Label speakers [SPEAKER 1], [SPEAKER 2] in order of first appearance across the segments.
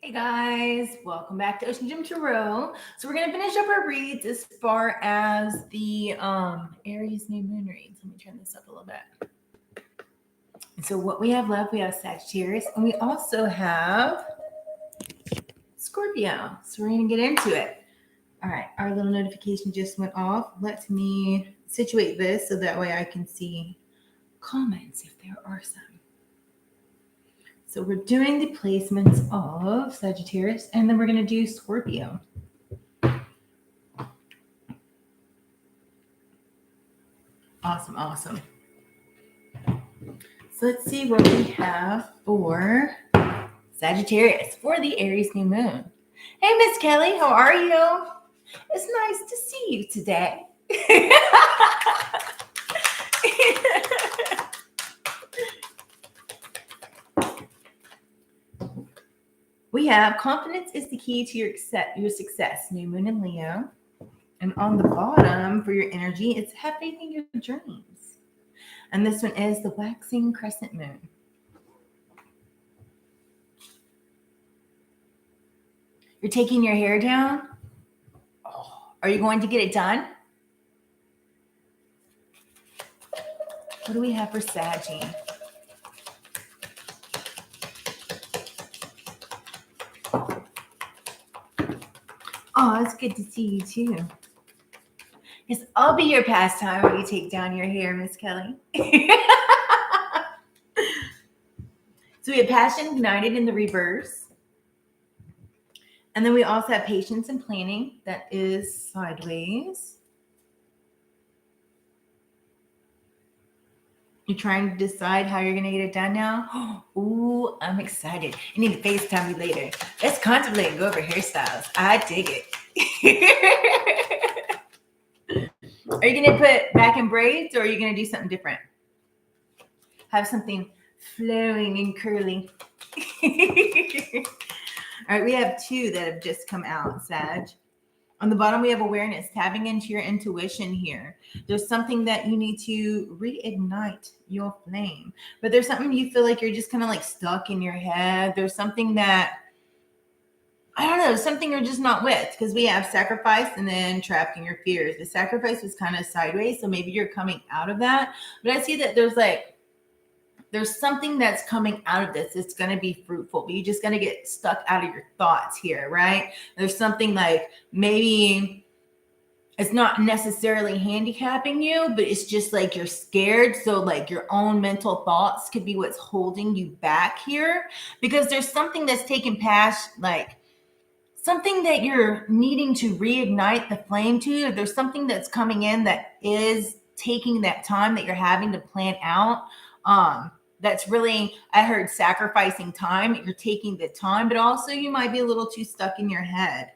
[SPEAKER 1] Hey guys, welcome back to OceanGemTarot. So we're gonna finish up our reads as far as the Aries new moon reads. Let me turn this up a little bit. And so what we have left, we have Sagittarius, and we also have Scorpio. So we're gonna get into it. All right, our little notification just went off. Let me situate this so that way I can see comments if there are some. So we're doing the placements of Sagittarius, and then we're going to do Scorpio. Awesome. So let's see what we have for Sagittarius for the Aries new moon. Hey, Miss Kelly, how are you? It's nice to see you today. We have confidence is the key to your success, new moon in Leo. And on the bottom for your energy, it's have faith in your dreams. And this one is the waxing crescent moon. You're taking your hair down? Oh, are you going to get it done? What do we have for Saggy? Oh, it's good to see you too. Yes, I'll be your pastime when you take down your hair, Miss Kelly. So we have passion ignited in the reverse. And then we also have patience and planning. That is sideways. You're trying to decide how you're going to get it done now? Ooh, I'm excited. You need to FaceTime me later. Let's contemplate and go over hairstyles. I dig it. Are you going to put back in braids or are you going to do something different? Have something flowing and curly. All right, we have two that have just come out, Sag. On the bottom, we have awareness, tapping into your intuition here. There's something that you need to reignite your flame. But there's something you feel like you're just kind of like stuck in your head. There's something that, I don't know, something you're just not with. Because we have sacrifice and then trapped in your fears. The sacrifice was kind of sideways, so maybe you're coming out of that. But I see that there's something that's coming out of this. It's going to be fruitful, but you're just going to get stuck out of your thoughts here, right? There's something like maybe it's not necessarily handicapping you, but it's just like you're scared. So like your own mental thoughts could be what's holding you back here, because there's something that's taken past, like something that you're needing to reignite the flame to. There's something that's coming in that is taking that time that you're having to plan out. That's really, I heard sacrificing time. You're taking the time, but also you might be a little too stuck in your head.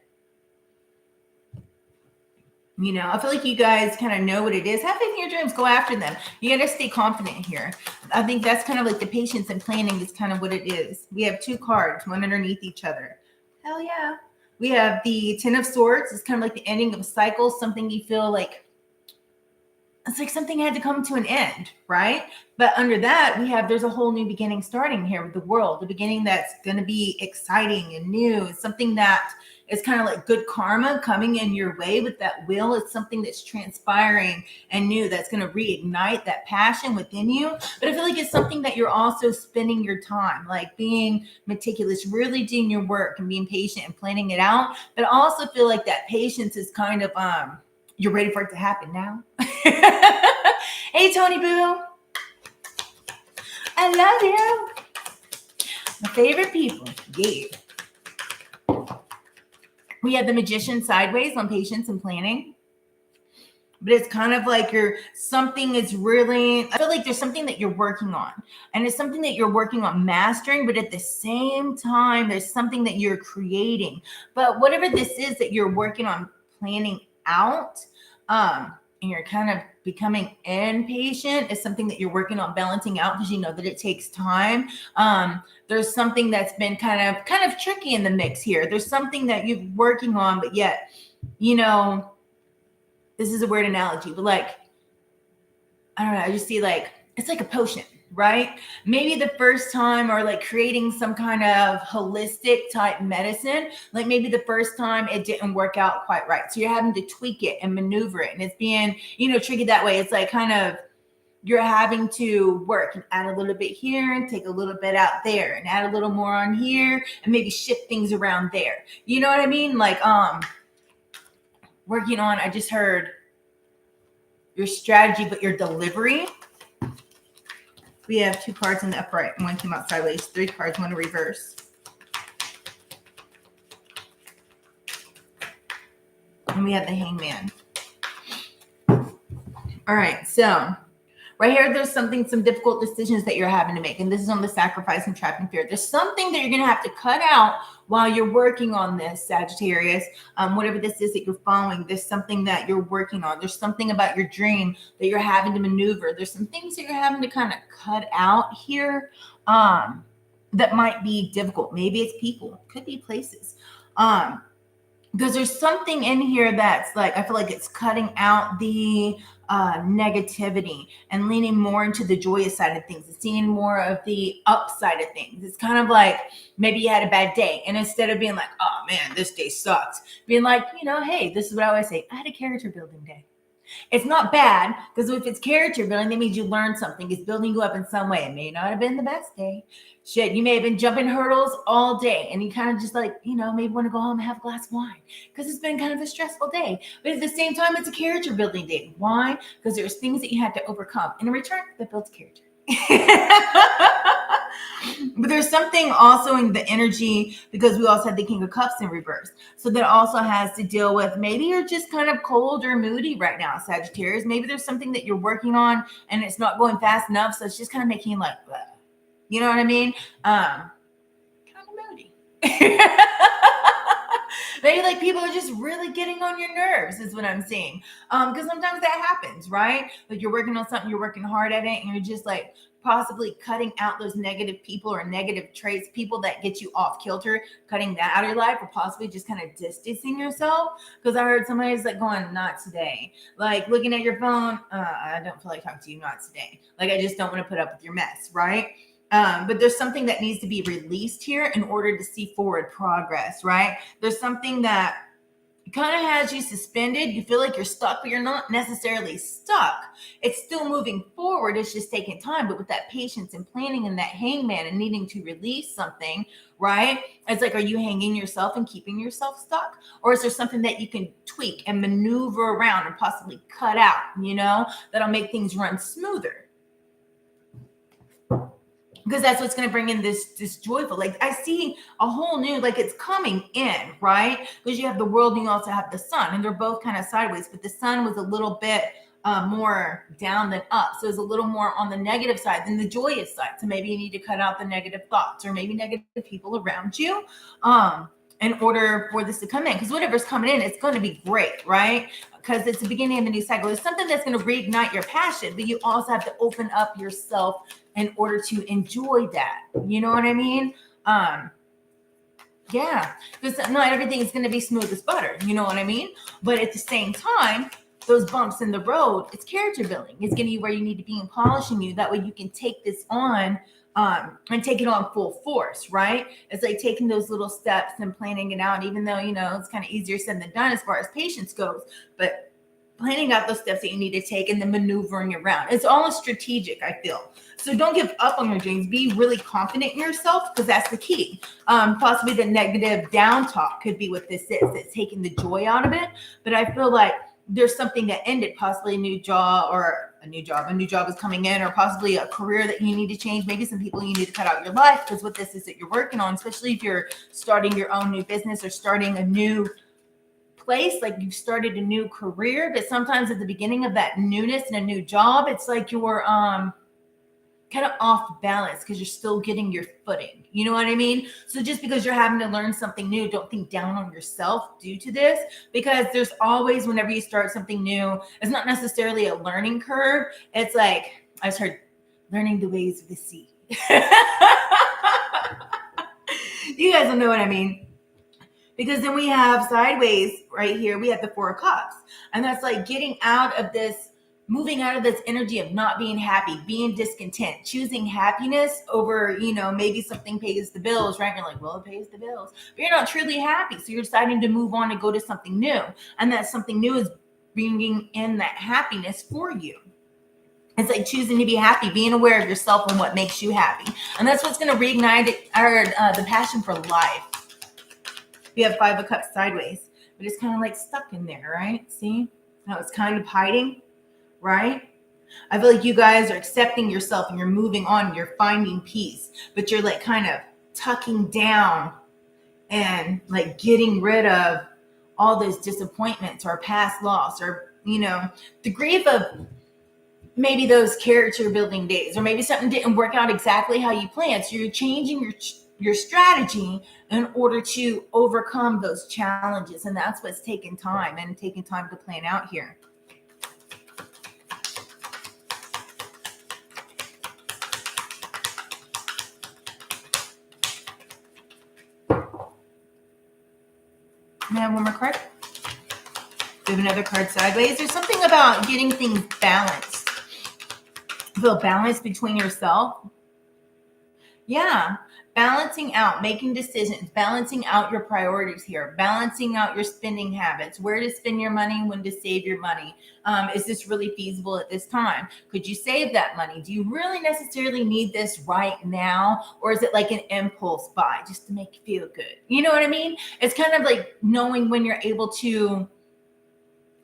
[SPEAKER 1] You know, I feel like you guys kind of know what it is. Have faith in your dreams. Go after them. You got to stay confident here. I think that's kind of like the patience and planning is kind of what it is. We have two cards, one underneath each other. Hell yeah. We have the Ten of Swords. It's kind of like the ending of a cycle, something you feel like it's like something had to come to an end, right? But under that, there's a whole new beginning starting here with the world, the beginning that's going to be exciting and new. It's something that is kind of like good karma coming in your way with that will. It's something that's transpiring and new that's going to reignite that passion within you. But I feel like it's something that you're also spending your time, like being meticulous, really doing your work and being patient and planning it out. But I also feel like that patience is kind of, you're ready for it to happen now. Hey, Tony Boo. I love you. My favorite people. Yeah. We have the Magician sideways on patience and planning. But it's kind of like something is really, I feel like there's something that you're working on. And it's something that you're working on mastering, but at the same time, there's something that you're creating. But whatever this is that you're working on planning out, and you're kind of becoming impatient, is something that you're working on balancing out because you know that it takes time. There's something that's been kind of tricky in the mix here. There's something that you're working on, but yet, you know, this is a weird analogy, but like, I don't know, I just see like, it's like a potion, right? Maybe the first time, or like creating some kind of holistic type medicine, like maybe the first time it didn't work out quite right. So you're having to tweak it and maneuver it. And it's being, tricky that way. It's like kind of, you're having to work and add a little bit here and take a little bit out there and add a little more on here and maybe shift things around there. You know what I mean? Like, working on, I just heard your strategy, but your delivery. We have 2 cards in the upright and 1 came out sideways. 3 cards, 1 in reverse. And we have the Hangman. All right, so right here, there's some difficult decisions that you're having to make. And this is on the sacrifice and trap and fear. There's something that you're going to have to cut out while you're working on this, Sagittarius. Whatever this is that you're following, there's something that you're working on. There's something about your dream that you're having to maneuver. There's some things that you're having to kind of cut out here that might be difficult. Maybe it's people, could be places. Because there's something in here that's like, I feel like it's cutting out the negativity and leaning more into the joyous side of things and seeing more of the upside of things. It's kind of like maybe you had a bad day, and instead of being like, oh man, this day sucks, being like, hey, this is what I always say, I had a character building day. It's not bad, because if it's character building, that means you learned something. It's building you up in some way. It may not have been the best day. Shit, you may have been jumping hurdles all day, and you kind of just like, maybe want to go home and have a glass of wine because it's been kind of a stressful day. But at the same time, it's a character building day. Why? Because there's things that you had to overcome. And in return, that builds character. But there's something also in the energy, because we also had the King of Cups in reverse. So that also has to deal with, maybe you're just kind of cold or moody right now, Sagittarius. Maybe there's something that you're working on and it's not going fast enough. So it's just kind of making you like, bleh. You know what I mean? Kind of moody. Maybe like people are just really getting on your nerves is what I'm seeing. Because sometimes that happens, right? Like you're working on something, you're working hard at it, and you're just like possibly cutting out those negative people or negative traits, people that get you off kilter, cutting that out of your life, or possibly just kind of distancing yourself. Because I heard somebody's like going, not today. Like looking at your phone, I don't feel like talking to you, not today. Like I just don't want to put up with your mess, right? But there's something that needs to be released here in order to see forward progress, right? There's something that kind of has you suspended. You feel like you're stuck, but you're not necessarily stuck. It's still moving forward. It's just taking time. But with that patience and planning and that hangman and needing to release something, right? It's like, are you hanging yourself and keeping yourself stuck? Or is there something that you can tweak and maneuver around and possibly cut out, that'll make things run smoother? Because that's what's going to bring in this joyful, like I see a whole new, like it's coming in, right? Because you have the world and you also have the sun, and they're both kind of sideways, but the sun was a little bit more down than up. So it's a little more on the negative side than the joyous side. So maybe you need to cut out the negative thoughts or maybe negative people around you in order for this to come in. Because whatever's coming in, it's going to be great, right? Because it's the beginning of a new cycle. It's something that's going to reignite your passion, but you also have to open up yourself in order to enjoy that. You know what I mean? Yeah, because not everything is going to be smooth as butter. You know what I mean? But at the same time, those bumps in the road, it's character building. It's getting you where you need to be and polishing you. That way you can take this on and take it on full force, right? It's like taking those little steps and planning it out, even though, it's kind of easier said than done as far as patience goes, but planning out those steps that you need to take and then maneuvering around. It's all strategic, I feel. So don't give up on your dreams. Be really confident in yourself, because that's the key. Possibly the negative down talk could be what this is. It's taking the joy out of it. But I feel like there's something that ended, possibly a new job is coming in, or possibly a career that you need to change. Maybe some people you need to cut out your life, because what this is that you're working on, especially if you're starting your own new business or starting a new place, like you've started a new career. But sometimes at the beginning of that newness and a new job, it's like you're kind of off balance because you're still getting your footing. You know what I mean? So just because you're having to learn something new, don't think down on yourself due to this, because there's always, whenever you start something new, it's not necessarily a learning curve. It's like, I just heard learning the ways of the sea. You guys don't know what I mean. Because then we have sideways right here, we have the 4 of Cups. And that's like getting out of this moving out of this energy of not being happy, being discontent, choosing happiness over, maybe something pays the bills, right? And you're like, well, it pays the bills, but you're not truly happy. So you're deciding to move on and go to something new. And that something new is bringing in that happiness for you. It's like choosing to be happy, being aware of yourself and what makes you happy. And that's what's going to reignite the passion for life. We have 5 of Cups sideways, but it's kind of like stuck in there, right? See how it's kind of hiding, right? I feel like you guys are accepting yourself and you're moving on, you're finding peace, but you're like kind of tucking down and like getting rid of all those disappointments or past loss or, the grief of maybe those character building days, or maybe something didn't work out exactly how you planned. So you're changing your strategy in order to overcome those challenges. And that's what's taking time to plan out here. May I have one more card? We have another card sideways. There's something about getting things balanced. Feel balance between yourself. Yeah. Balancing out, making decisions, balancing out your priorities here, balancing out your spending habits, where to spend your money, when to save your money. Is this really feasible at this time? Could you save that money? Do you really necessarily need this right now? Or is it like an impulse buy just to make you feel good? You know what I mean? It's kind of like knowing when you're able to,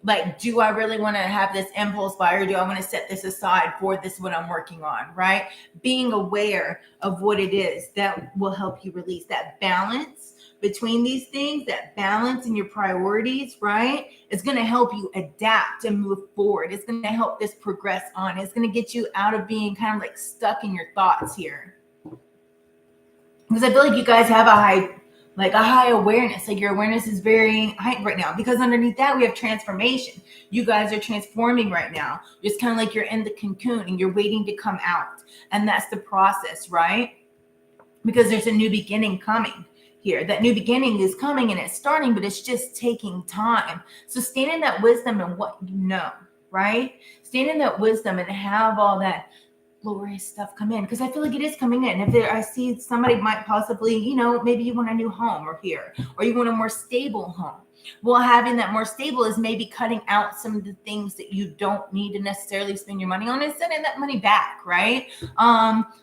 [SPEAKER 1] like, do I really want to have this impulse buy, or do I want to set this aside for this, what I'm working on, right? Being aware of what it is that will help you release that balance between these things, that balance in your priorities, right? It's going to help you adapt and move forward. It's going to help this progress on. It's going to get you out of being kind of like stuck in your thoughts here. Because I feel like you guys have a high awareness. Like your awareness is very heightened right now, because underneath that we have transformation. You guys are transforming right now. It's kind of like you're in the cocoon and you're waiting to come out. And that's the process, right? Because there's a new beginning coming here. That new beginning is coming and it's starting, but it's just taking time. So stand in that wisdom and what you know, right? Stand in that wisdom and have all that glorious stuff come in, because I feel like it is coming in. I see somebody might possibly, maybe you want a new home or you want a more stable home. Well, having that more stable is maybe cutting out some of the things that you don't need to necessarily spend your money on and sending that money back, right?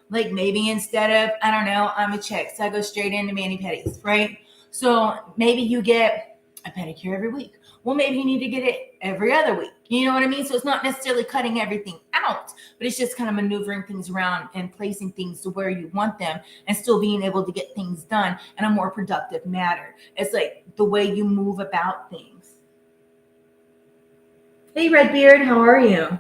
[SPEAKER 1] Like maybe instead of, I don't know, I'm a chick, so I go straight into mani-pedis, right? So maybe you get a pedicure every week. Well, maybe you need to get it every other week. You know what I mean? So it's not necessarily cutting everything out, but it's just kind of maneuvering things around and placing things to where you want them and still being able to get things done in a more productive manner. It's like the way you move about things. Hey, Redbeard, how are you?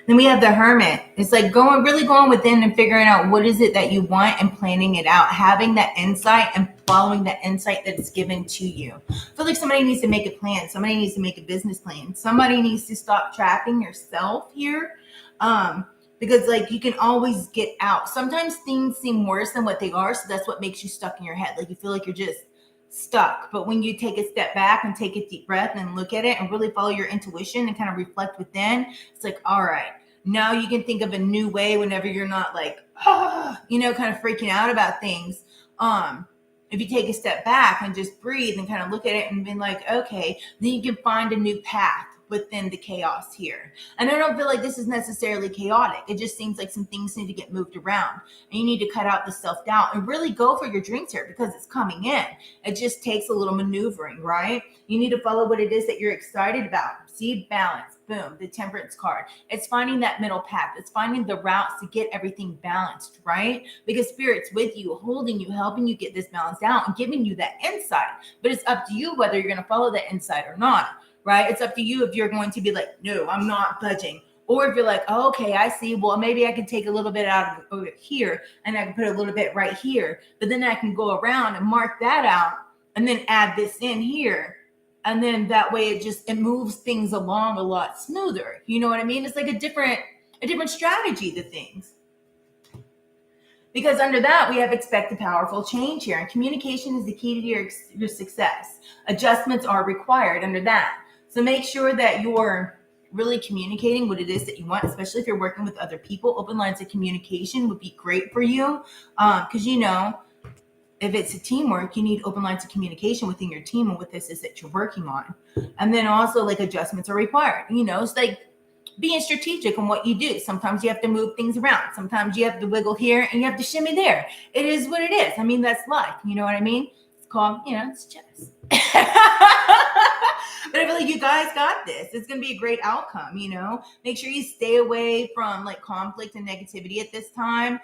[SPEAKER 1] Then we have the Hermit. It's like really going within and figuring out what is it that you want and planning it out, having that insight and following that insight that's given to you. I feel like somebody needs to make a plan. Somebody needs to make a business plan. Somebody needs to stop trapping yourself here. Because like you can always get out. Sometimes things seem worse than what they are. So that's what makes you stuck in your head. Like you feel like you're just stuck. But when you take a step back and take a deep breath and look at it and really follow your intuition and kind of reflect within, it's like, all right, now you can think of a new way whenever you're not like, kind of freaking out about things. If you take a step back and just breathe and kind of look at it and be like, okay, then you can find a new path within the chaos here. And I don't feel like this is necessarily chaotic. It just seems like some things need to get moved around and you need to cut out the self-doubt and really go for your dreams here because it's coming in. It just takes a little maneuvering, right? You need to follow what it is that you're excited about. See balance, boom, the Temperance card. It's finding that middle path. It's finding the routes to get everything balanced, right? Because Spirit's with you, holding you, helping you get this balanced out and giving you that insight. But it's up to you whether you're going to follow that insight or not. Right? It's up to you if you're going to be like, no, I'm not budging. Or if you're like, oh, okay, I see. Well, maybe I can take a little bit out of over here and I can put a little bit right here. But then I can go around and mark that out and then add this in here And then that way it moves things along a lot smoother. You know what I mean? It's like a different strategy to things. Because under that, we have expect a powerful change here. And communication is the key to your success. Adjustments are required under that. So make sure that you're really communicating what it is that you want, especially if you're working with other people. Open lines of communication would be great for you. Because, if it's a teamwork, you need open lines of communication within your team and what this is that you're working on. And then also, like, adjustments are required. It's like being strategic on what you do. Sometimes you have to move things around. Sometimes you have to wiggle here and you have to shimmy there. It is what it is. I mean, that's life. You know what I mean? It's called, it's chess. But I feel like you guys got this. It's going to be a great outcome, Make sure you stay away from, like, conflict and negativity at this time,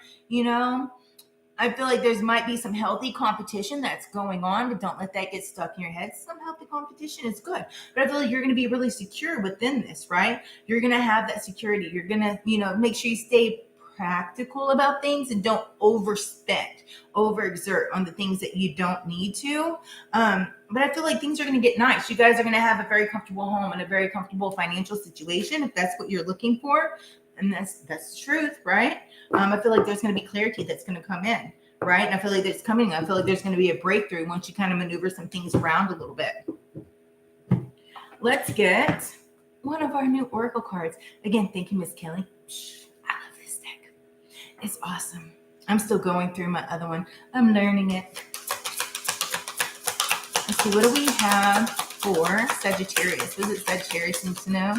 [SPEAKER 1] I feel like might be some healthy competition that's going on, but don't let that get stuck in your head. Some healthy competition is good, but I feel like you're going to be really secure within this, right? You're going to have that security. You're going to, make sure you stay practical about things and don't overexert on the things that you don't need to. But I feel like things are going to get nice. You guys are going to have a very comfortable home and a very comfortable financial situation if that's what you're looking for. And that's the truth, right? I feel like there's going to be clarity that's going to come in, right? And I feel like it's coming. I feel like there's going to be a breakthrough once you kind of maneuver some things around a little bit. Let's get one of our new Oracle cards. Again, thank you, Miss Kelly. I love this deck. It's awesome. I'm still going through my other one. I'm learning it. Let's see, what do we have for Sagittarius? What does Sagittarius need to know?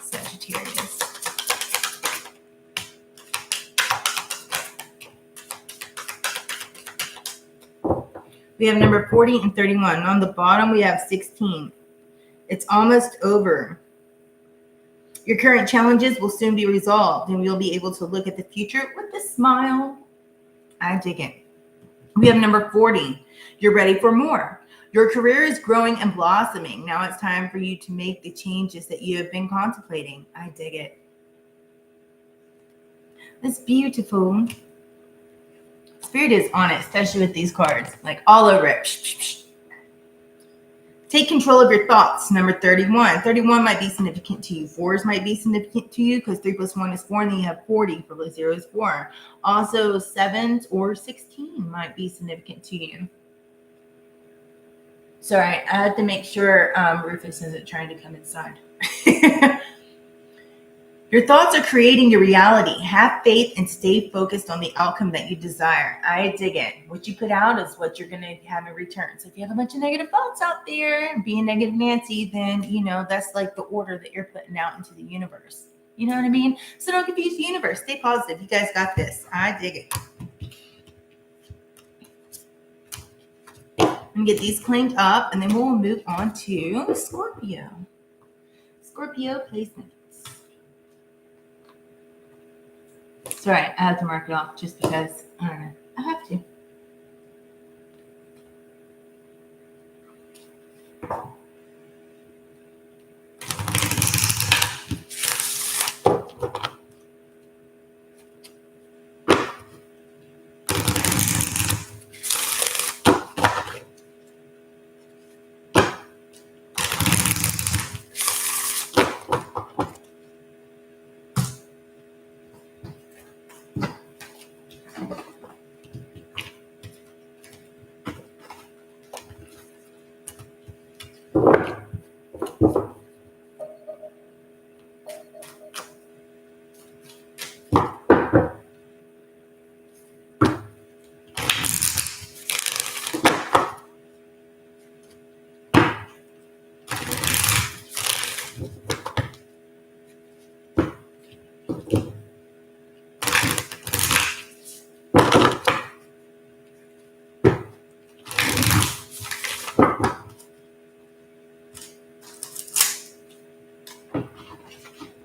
[SPEAKER 1] Sagittarius. We have number 40 and 31. On the bottom, we have 16. It's almost over. Your current challenges will soon be resolved, and you'll be able to look at the future with a smile. I dig it. We have number 40. You're ready for more. Your career is growing and blossoming. Now it's time for you to make the changes that you have been contemplating. I dig it. That's beautiful. Spirit is on it, especially with these cards, like all over it. Take control of your thoughts. Number 31. 31 might be significant to you. 4s might be significant to you because 3 plus 1 is 4, and then you have 40 for 0 is 4. Also, 7s or 16 might be significant to you. Sorry, I have to make sure Rufus isn't trying to come inside. Your thoughts are creating your reality. Have faith and stay focused on the outcome that you desire. I dig it. What you put out is what you're going to have in return. So if you have a bunch of negative thoughts out there and being negative Nancy, then, that's like the order that you're putting out into the universe. You know what I mean? So don't confuse the universe. Stay positive. You guys got this. I dig it. And get these cleaned up, and then we'll move on to Scorpio. Scorpio placement. Sorry, I have to mark it off just because, I don't know, I have to.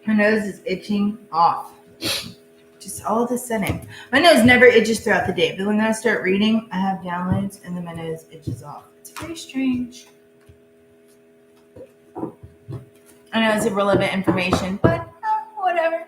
[SPEAKER 1] My nose is itching off. Just all of a sudden. My nose never itches throughout the day, but when I start reading, I have downloads and then my nose itches off. It's very strange. I know it's irrelevant information, but whatever.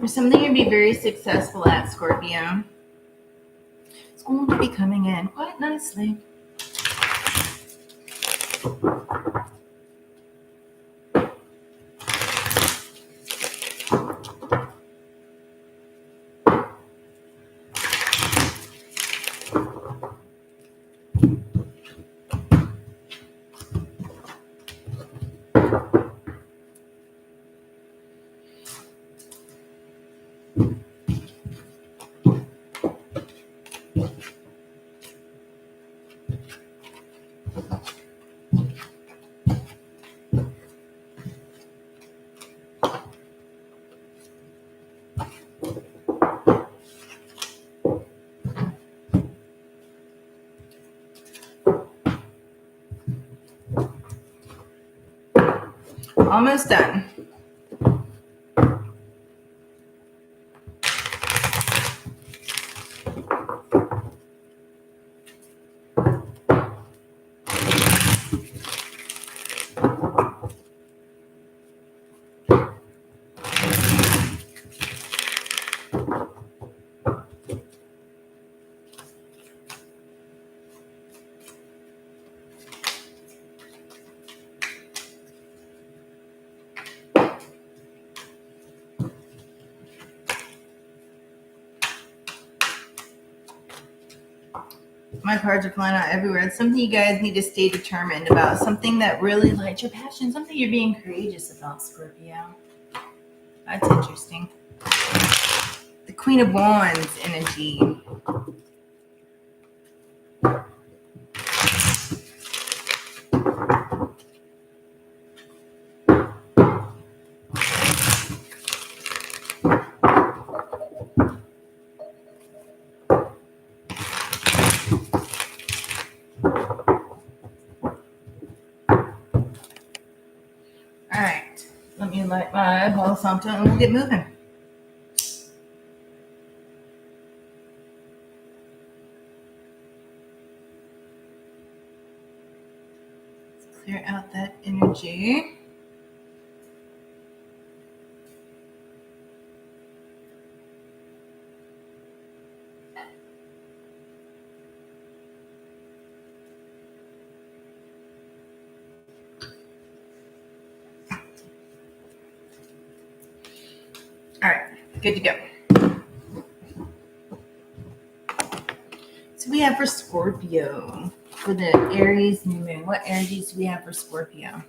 [SPEAKER 1] There's something you'll be very successful at, Scorpio. It's going to be coming in quite nicely. Almost done. My cards are flying out everywhere. It's something you guys need to stay determined about. Something that really lights your passion. Something you're being courageous about, Scorpio. That's interesting. The Queen of Wands energy. Let me light my Palo Santo and we'll get moving. Let's clear out that energy. All right, good to go. So we have for Scorpio, for the Aries new moon. What energies do we have for Scorpio?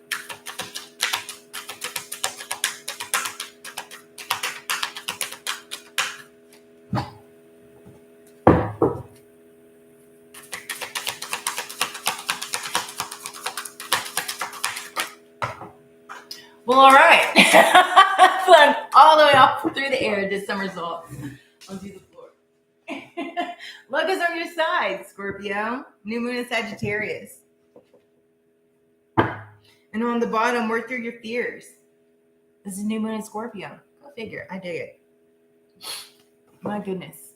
[SPEAKER 1] Well, all right. Fun all the way up through the air, did some results onto the floor. Luck is on your side, Scorpio. New moon in Sagittarius. And on the bottom, work through your fears. This is new moon in Scorpio. Go figure. I dig it. My goodness.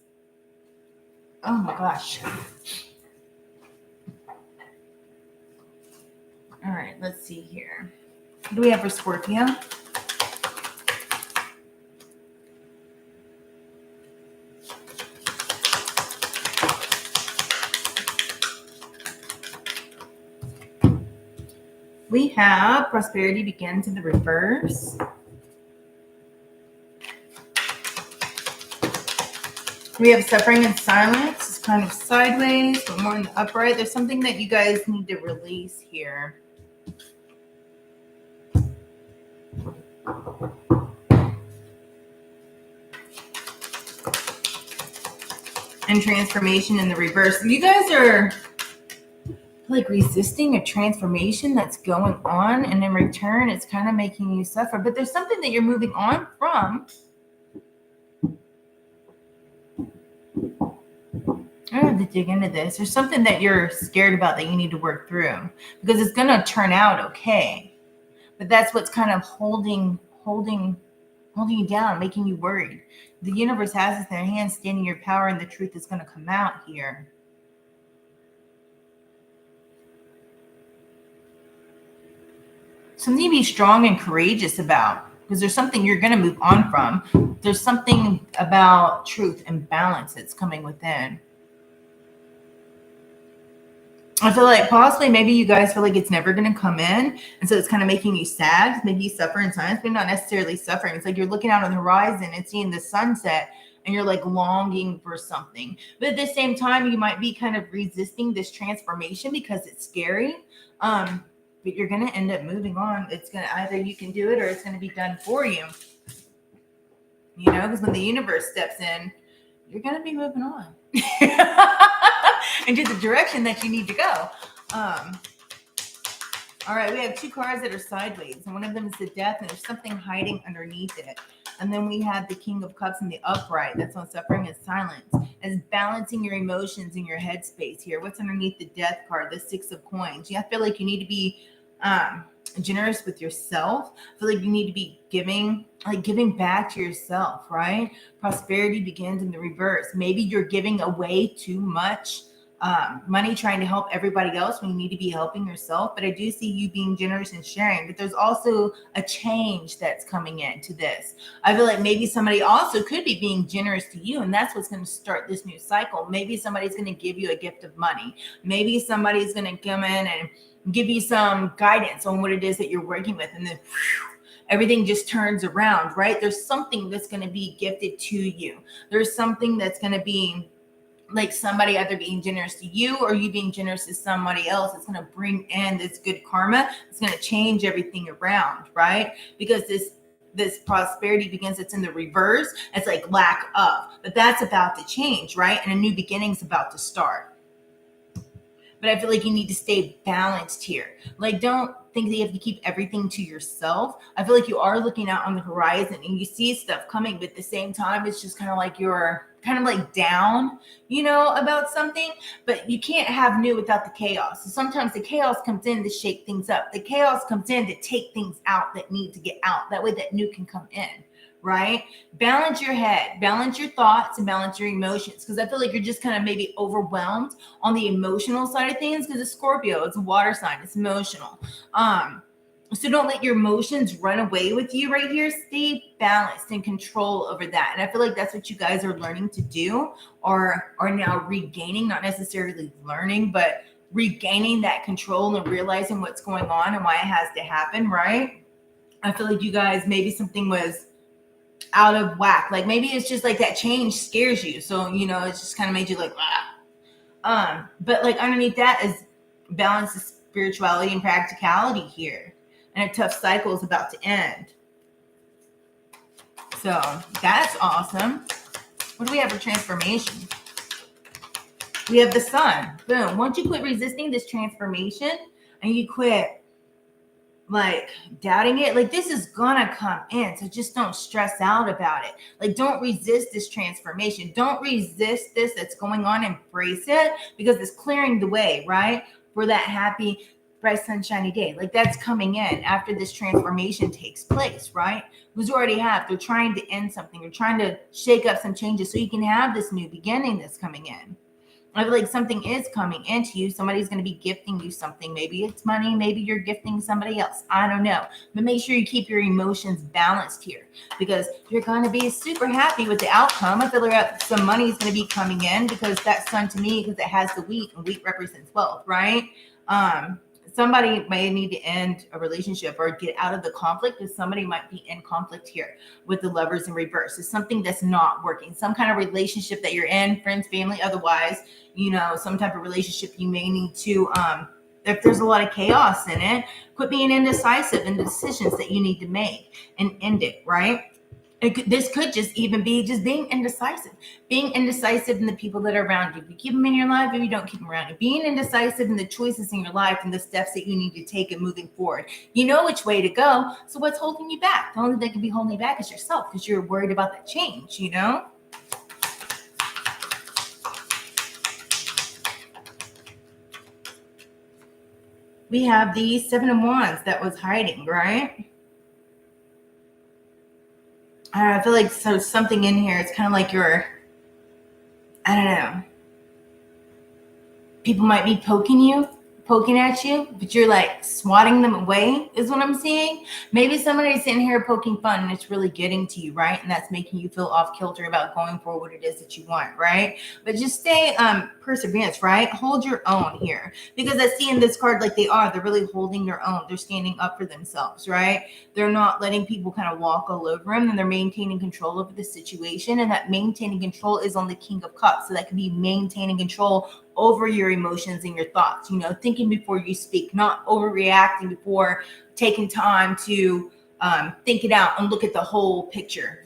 [SPEAKER 1] Oh my gosh. All right, let's see here. What do we have for Scorpio? We have prosperity begins in the reverse. We have suffering in silence. It's kind of sideways, but more in the upright. There's something that you guys need to release here. And transformation in the reverse. You guys are like resisting a transformation that's going on, and in return it's kind of making you suffer, but there's something that you're moving on from. I don't have to dig into this. There's something that you're scared about that you need to work through, because it's going to turn out okay, but that's what's kind of holding you down, making you worried. The universe has it in their hands, standing your power, and the truth is going to come out here. Something to be strong and courageous about. because there's something you're going to move on from. There's something about truth and balance that's coming within. I feel like possibly maybe you guys feel like it's never going to come in. And so it's kind of making you sad. Maybe you suffer in silence, but not necessarily suffering. It's like you're looking out on the horizon and seeing the sunset and you're like longing for something. But at the same time, you might be kind of resisting this transformation because it's scary. But you're going to end up moving on. It's going to either you can do it or it's going to be done for you. You know, because when the universe steps in, you're going to be moving on. Into the direction that you need to go. All right, we have two cards that are sideways, and one of them is the Death, and there's something hiding underneath it. And then we have the King of Cups and the upright. That's on suffering and silence. As balancing your emotions in your headspace here. What's underneath the Death card? The Six of Coins. Yeah, I feel like you need to be generous with yourself. I feel like you need to be giving back to yourself, right? Prosperity begins in the reverse. Maybe you're giving away too much money trying to help everybody else when you need to be helping yourself. But I do see you being generous and sharing. But there's also a change that's coming into this. I feel like maybe somebody also could be being generous to you, and that's what's going to start this new cycle. Maybe somebody's going to give you a gift of money. Maybe somebody's going to come in and give you some guidance on what it is that you're working with, and then everything just turns around, right? There's something that's going to be gifted to you. There's something that's going to be like somebody either being generous to you or you being generous to somebody else. It's going to bring in this good karma. It's going to change everything around, right? Because this prosperity begins, it's in the reverse. It's like lack of, but that's about to change, right? And a new beginning's about to start. But I feel like you need to stay balanced here. Like, don't think that you have to keep everything to yourself. I feel like you are looking out on the horizon and you see stuff coming, but at the same time, it's just kind of like you're kind of like down, you know, about something, but you can't have new without the chaos. So sometimes the chaos comes in to shake things up. The chaos comes in to take things out that need to get out. That way that new can come in. Right? Balance your head, balance your thoughts, and balance your emotions. Because I feel like you're just kind of maybe overwhelmed on the emotional side of things because it's Scorpio, it's a water sign, it's emotional. So don't let your emotions run away with you right here. Stay balanced and control over that. And I feel like that's what you guys are learning to do, or are now regaining, not necessarily learning, but regaining that control and realizing what's going on and why it has to happen, right? I feel like you guys, maybe something was out of whack. Like maybe it's just like that change scares you. So, you know, it's just kind of made you like, ah. But like underneath that is balance of spirituality and practicality here. And a tough cycle is about to end. So that's awesome. What do we have for transformation? We have the Sun. Boom. Once you quit resisting this transformation and you quit like doubting it, like this is gonna come in. So just don't stress out about it. Like don't resist this transformation. Don't resist this that's going on. Embrace it because it's clearing the way, right? For that happy, bright, sunshiny day. Like that's coming in after this transformation takes place, right? Because you already have, they're trying to end something. They're trying to shake up some changes so you can have this new beginning that's coming in. I feel like something is coming into you. Somebody's going to be gifting you something. Maybe it's money. Maybe you're gifting somebody else. I don't know. But make sure you keep your emotions balanced here because you're going to be super happy with the outcome. I feel like some money is going to be coming in because that Sun to me, because it has the wheat and wheat represents wealth, right? Somebody may need to end a relationship or get out of the conflict because somebody might be in conflict here with the Lovers in reverse. It's something that's not working. Some kind of relationship that you're in, friends, family, otherwise, you know, some type of relationship you may need to, if there's a lot of chaos in it, quit being indecisive in the decisions that you need to make and end it, right? This could just even be just being indecisive in the people that are around you. If you keep them in your life, if you don't keep them around you, being indecisive in the choices in your life and the steps that you need to take and moving forward. You know which way to go. So what's holding you back? The only thing that can be holding you back is yourself because you're worried about that change, you know? We have the Seven of Wands that was hiding, right? I feel like so something in here. It's kind of like you're, I don't know. People might be poking you poking at you, but you're like swatting them away is what I'm seeing. Maybe somebody's sitting here poking fun and it's really getting to you, right? And that's making you feel off kilter about going for what it is that you want, right? But just stay perseverance, right? Hold your own here, because I see in this card like they're really holding their own. They're standing up for themselves, right? They're not letting people kind of walk all over them, and they're maintaining control over the situation. And that maintaining control is on the King of Cups. So that could be maintaining control over your emotions and your thoughts, thinking before you speak, not overreacting before taking time to think it out and look at the whole picture,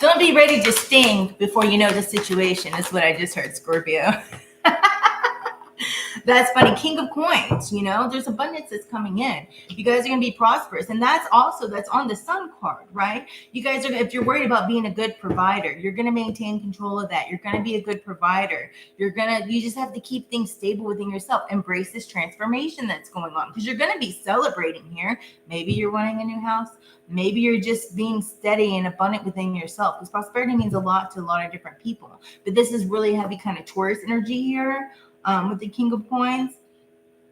[SPEAKER 1] Don't be ready to sting before you know the situation is what I just heard, Scorpio. That's funny. King of Coins, there's abundance that's coming in. You guys are going to be prosperous. And that's on the Sun card, right? You guys are, if you're worried about being a good provider, you're going to maintain control of that. You're going to be a good provider. You just have to keep things stable within yourself. Embrace this transformation that's going on, because you're going to be celebrating here. Maybe you're wanting a new house. Maybe you're just being steady and abundant within yourself, because prosperity means a lot to a lot of different people. But this is really heavy kind of Taurus energy here. With the King of Coins,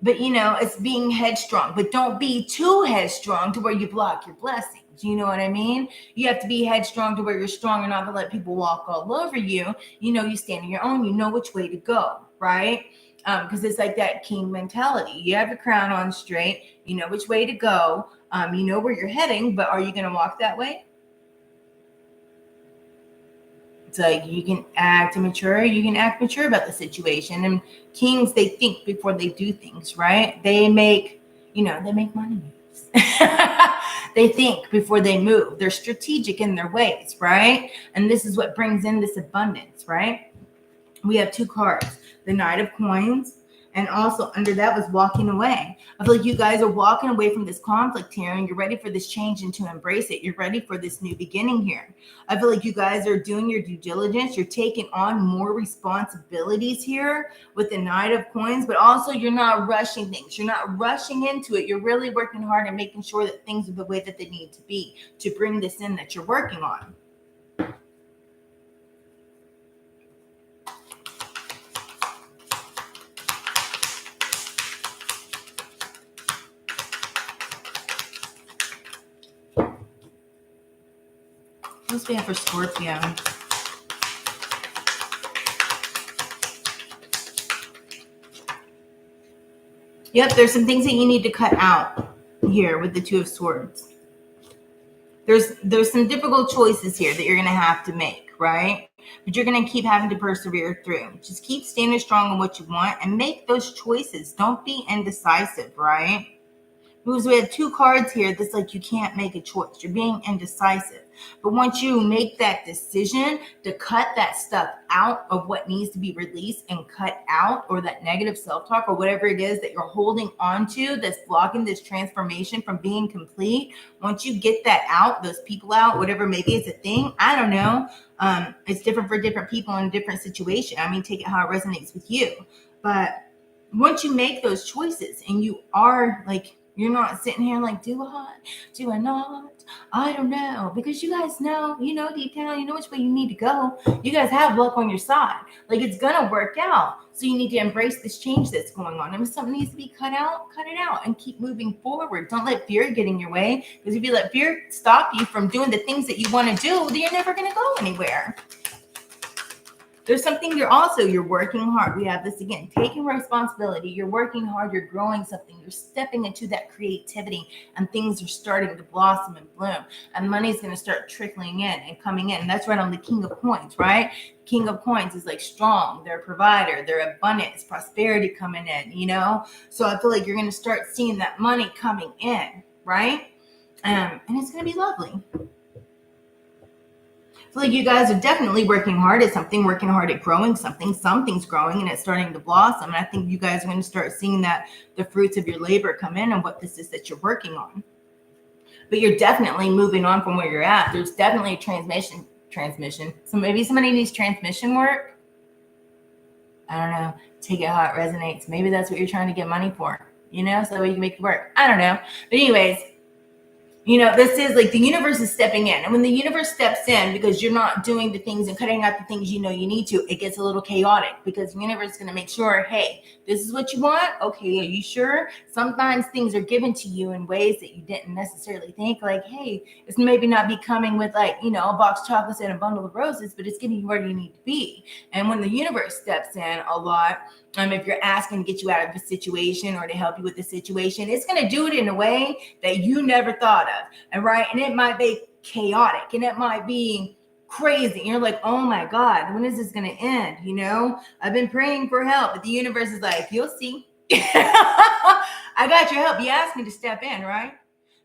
[SPEAKER 1] but it's being headstrong, but don't be too headstrong to where you block your blessings. You know what I mean? You have to be headstrong to where you're strong and not to let people walk all over you. You stand on your own, you know which way to go, right? Because it's like that king mentality. You have your crown on straight, you know which way to go, you know where you're heading, but are you going to walk that way? It's like you can act immature, you can act mature about the situation. And kings, they think before they do things, right? They make money moves. They think before they move. They're strategic in their ways, right? And this is what brings in this abundance, right? We have two cards, the Knight of Coins, and also under that was walking away. I feel like you guys are walking away from this conflict here, and you're ready for this change and to embrace it. You're ready for this new beginning here. I feel like you guys are doing your due diligence. You're taking on more responsibilities here with the Knight of Coins, but also you're not rushing things. You're not rushing into it. You're really working hard and making sure that things are the way that they need to be to bring this in that you're working on. What's we have for Scorpio? Yep, there's some things that you need to cut out here with the Two of Swords. There's some difficult choices here that you're going to have to make, right? But you're going to keep having to persevere through. Just keep standing strong on what you want and make those choices. Don't be indecisive, right? Because we have two cards here that's like you can't make a choice. You're being indecisive. But once you make that decision to cut that stuff out of what needs to be released and cut out, or that negative self-talk or whatever it is that you're holding on to that's blocking this transformation from being complete, once you get that out, those people out, whatever, maybe it's a thing, I don't know. It's different for different people in a different situation. I mean, take it how it resonates with you. But once you make those choices and you are like, you're not sitting here like, do I not? I don't know. Because you guys know, deep down, you know which way you need to go. You guys have luck on your side. Like, it's going to work out. So you need to embrace this change that's going on. And if something needs to be cut out, cut it out and keep moving forward. Don't let fear get in your way. Because if you let fear stop you from doing the things that you want to do, then you're never going to go anywhere. There's something you're working hard. We have this again, taking responsibility. You're working hard. You're growing something. You're stepping into that creativity, and things are starting to blossom and bloom, and money's going to start trickling in and coming in. And that's right on the King of Coins, right? King of Coins is like strong. They're a provider. They're abundance, prosperity coming in, So I feel like you're going to start seeing that money coming in, right? And it's going to be lovely. I feel like you guys are definitely working hard at something, working hard at growing something. Something's growing and it's starting to blossom. And I think you guys are going to start seeing that the fruits of your labor come in and what this is that you're working on. But you're definitely moving on from where you're at. There's definitely a transmission. So maybe somebody needs transmission work. I don't know. Take it how it resonates. Maybe that's what you're trying to get money for, so that way you can make it work. I don't know. But anyways, This is like the universe is stepping in. And when the universe steps in, because you're not doing the things and cutting out the things you need to, it gets a little chaotic, because the universe is going to make sure, hey, this is what you want. Okay, are you sure? Sometimes things are given to you in ways that you didn't necessarily think, like, hey, it's maybe not be coming with like, a box of chocolates and a bundle of roses, but it's getting you where you need to be. And when the universe steps in a lot, if you're asking to get you out of a situation or to help you with the situation, it's going to do it in a way that you never thought of. And it might be chaotic and it might be crazy. You're like, oh my God, when is this going to end? I've been praying for help, but the universe is like, you'll see. I got your help. You asked me to step in, right?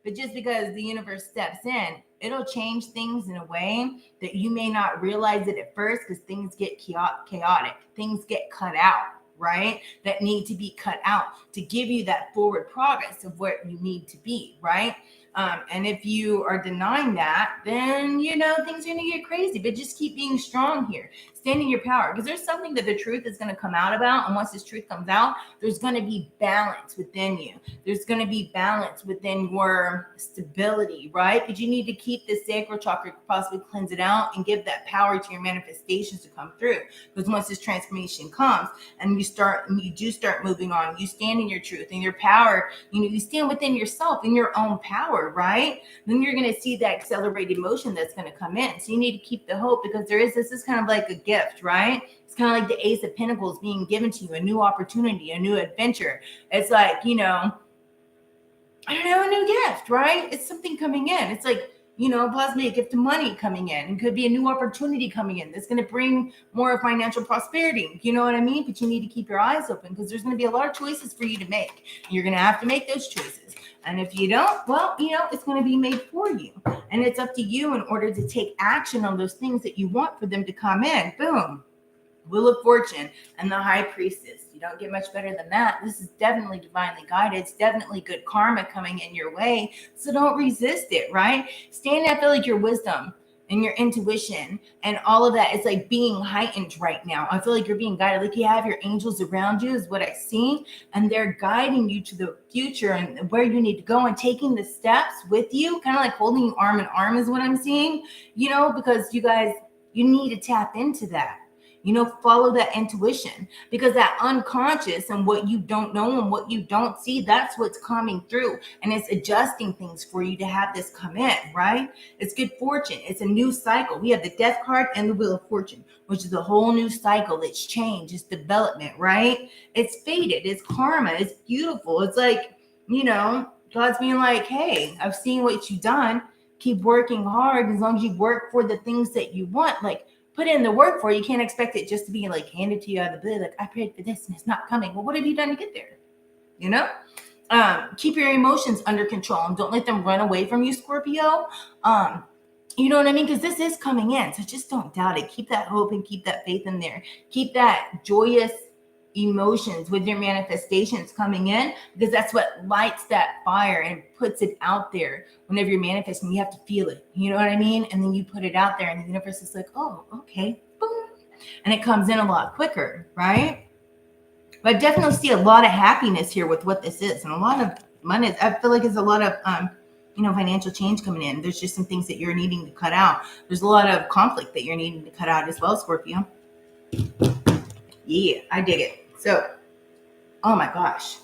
[SPEAKER 1] But just because the universe steps in, it'll change things in a way that you may not realize it at first, because things get chaotic. Things get cut out, right? That need to be cut out to give you that forward progress of where you need to be, right? And if you are denying that, then, things are going to get crazy. But just keep being strong here. Stand in your power, because there's something that the truth is going to come out about. And once this truth comes out, there's going to be balance within you. There's going to be balance within your stability, right? Because you need to keep this sacral chakra, possibly cleanse it out and give that power to your manifestations to come through. Because once this transformation comes and you do start moving on, you stand in your truth and your power, you stand within yourself in your own power, right? Then you're going to see that accelerated motion that's going to come in. So you need to keep the hope, because this is kind of like a gift, right? It's kind of like the Ace of Pentacles being given to you, a new opportunity, a new adventure. It's like, I don't know, a new gift, right? It's something coming in. It's like, possibly a gift of money coming in. It could be a new opportunity coming in that's going to bring more financial prosperity. You know what I mean? But you need to keep your eyes open, because there's going to be a lot of choices for you to make. You're going to have to make those choices. And if you don't, well, it's going to be made for you. And it's up to you in order to take action on those things that you want for them to come in. Boom. Wheel of Fortune and the High Priestess. You don't get much better than that. This is definitely divinely guided. It's definitely good karma coming in your way. So don't resist it, right? Stand up, feel like your wisdom and your intuition and all of that is like being heightened right now. I feel like you're being guided. Like you have your angels around you is what I see. And they're guiding you to the future and where you need to go and taking the steps with you, kind of like holding you arm in arm is what I'm seeing, because you guys, you need to tap into that. Follow that intuition, because that unconscious and what you don't know and what you don't see, that's what's coming through. And it's adjusting things for you to have this come in, right? It's good fortune. It's a new cycle. We have the Death card and the Wheel of Fortune, which is a whole new cycle. It's change. It's development, right? It's faded. It's karma. It's beautiful. It's like, God's being like, hey, I've seen what you've done. Keep working hard. As long as you work for the things that you want, like, put in the work for it. You can't expect it just to be like handed to you out of the blue. Like, I prayed for this and it's not coming. Well, what have you done to get there? Keep your emotions under control and don't let them run away from you, Scorpio. You know what I mean? Because this is coming in. So just don't doubt it. Keep that hope and keep that faith in there. Keep that joyous emotions with your manifestations coming in, because that's what lights that fire and puts it out there. Whenever you're manifesting, you have to feel it. You know what I mean? And then you put it out there and the universe is like, oh, okay, boom. And it comes in a lot quicker, right? But I definitely see a lot of happiness here with what this is, and a lot of money. I feel like there's a lot of financial change coming in. There's just some things that you're needing to cut out. There's a lot of conflict that you're needing to cut out as well, Scorpio. Yeah, I dig it. So, oh my gosh.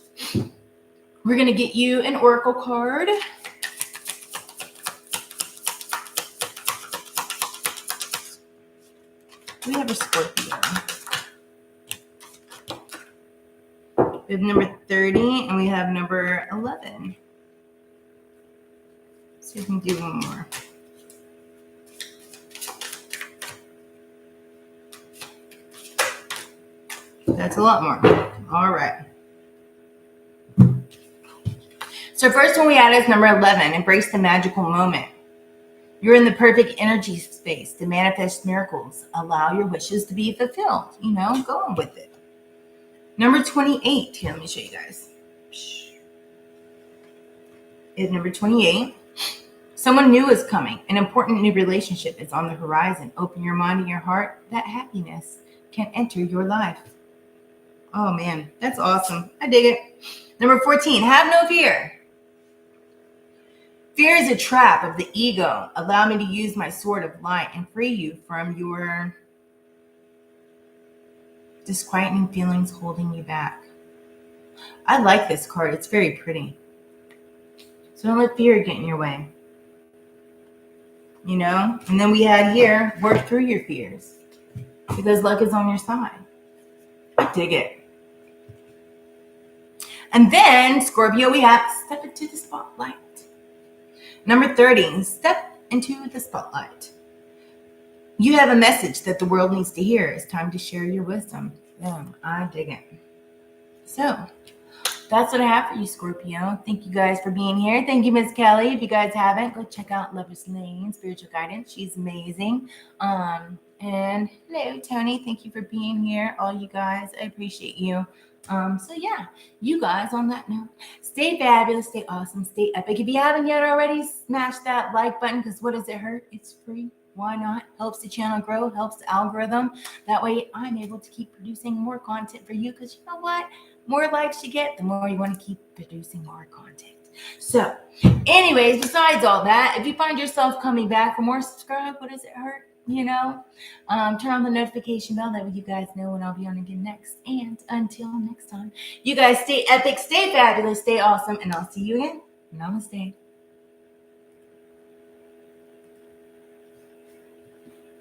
[SPEAKER 1] We're going to get you an oracle card. We have a Scorpio. We have number 30 and we have number 11. Let's see if we can do one more. That's a lot more. All right. So first one we add is number 11, embrace the magical moment. You're in the perfect energy space to manifest miracles. Allow your wishes to be fulfilled. Go on with it. Number 28. Here, let me show you guys. Is number 28. Someone new is coming. An important new relationship is on the horizon. Open your mind and your heart. That happiness can enter your life. Oh, man. That's awesome. I dig it. Number 14. Have no fear. Fear is a trap of the ego. Allow me to use my sword of light and free you from your disquieting feelings holding you back. I like this card. It's very pretty. So don't let fear get in your way. You know? And then we had here, work through your fears. Because luck is on your side. I dig it. And then, Scorpio, we have step into the spotlight. Number 30, step into the spotlight. You have a message that the world needs to hear. It's time to share your wisdom. I dig it. So, that's what I have for you, Scorpio. Thank you guys for being here. Thank you, Miss Kelly. If you guys haven't, go check out Lover's Lane Spiritual Guidance. She's amazing. And hello, Tony. Thank you for being here. All you guys, I appreciate you. So yeah, you guys, on that note, stay fabulous, stay awesome, stay epic. If you haven't yet already, smash that like button, because what does it hurt? It's free. Why not? Helps the channel grow, helps the algorithm. That way I'm able to keep producing more content for you, because you know what? More likes you get, the more you want to keep producing more content. So anyways, besides all that, if you find yourself coming back for more, subscribe. What does it hurt? You know, turn on the notification bell. That way you guys know when I'll be on again next. And until next time, you guys stay epic, stay fabulous, stay awesome, and I'll see you again. Namaste.